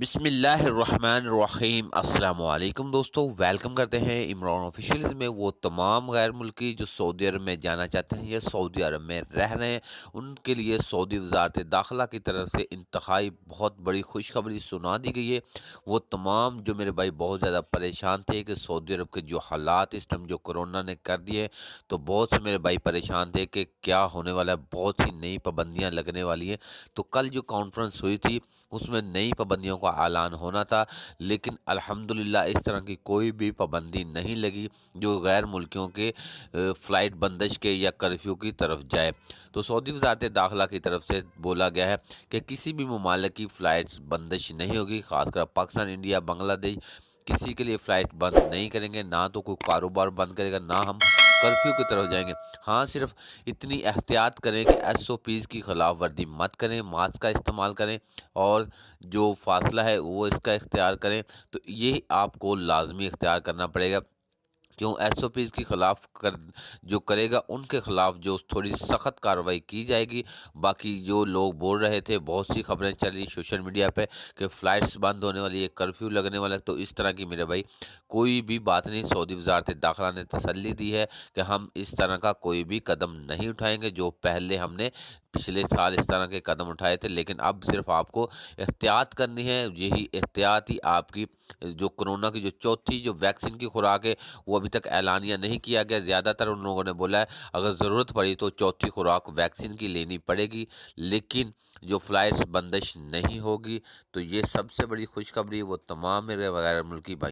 बिस्मिल्लाहिर्रहमानिर्रहीम। अस्सलाम वालेकुम दोस्तों, वेलकम करते हैं इमरान ऑफिशियल में। वो तमाम गैर मुल्की जो सऊदी अरब में जाना चाहते हैं या सऊदी अरब में रह रहे हैं, उनके लिए सऊदी वजारत दाखिला की तरफ से इंतहाई बहुत बड़ी खुशखबरी सुना दी गई है। वो तमाम जो मेरे भाई बहुत ज़्यादा परेशान थे कि सऊदी अरब के जो हालात इस टाइम जो कोरोना ने कर दिए, तो बहुत से मेरे भाई परेशान थे कि क्या होने वाला है, बहुत सी नई पाबंदियाँ लगने वाली हैं। तो कल जो कॉन्फ्रेंस हुई थी उसमें नई पाबंदियों का ऐलान होना था, लेकिन अल्हम्दुलिल्लाह इस तरह की कोई भी पाबंदी नहीं लगी जो गैर मुल्कियों के फ़्लाइट बंदिश के या कर्फ्यू की तरफ जाए। तो सऊदी वजारत दाखिला की तरफ से बोला गया है कि किसी भी ममालिक की फ़्लाइट बंदिश नहीं होगी, ख़ासकर पाकिस्तान, इंडिया, बांग्लादेश किसी के लिए फ़्लाइट बंद नहीं करेंगे, ना तो कोई कारोबार बंद करेगा, ना हम कर्फ्यू की तरफ जाएंगे। हाँ, सिर्फ इतनी एहतियात करें कि SOPs की खिलाफ वर्जी मत करें, मास्क का इस्तेमाल करें और जो फासला है वो इसका इख्तियार करें। तो ये आपको लाजमी इख्तियार करना पड़ेगा। क्यों? SOPs की खिलाफ कर जो करेगा उनके खिलाफ जो थोड़ी सख्त कार्रवाई की जाएगी। बाकी जो लोग बोल रहे थे, बहुत सी खबरें चली सोशल मीडिया पे कि फ़्लाइट्स बंद होने वाली है, कर्फ्यू लगने वाला है, तो इस तरह की मेरे भाई कोई भी बात नहीं। सऊदी वजारत दाखिला ने तसल्ली दी है कि हम इस तरह का कोई भी कदम नहीं उठाएंगे जो पहले हमने पिछले साल इस तरह के कदम उठाए थे। लेकिन अब सिर्फ आपको एहतियात करनी है। यही एहतियात ही आपकी जो कोरोना की जो चौथी जो वैक्सीन की खुराक है वो अभी तक ऐलानिया नहीं किया गया। ज़्यादातर उन लोगों ने बोला है अगर ज़रूरत पड़ी तो चौथी खुराक वैक्सीन की लेनी पड़ेगी, लेकिन जो फ़्लाइट्स बंदिश नहीं होगी। तो ये सबसे बड़ी खुशखबरी वो तमाम मेरे गैर मुल्की भाई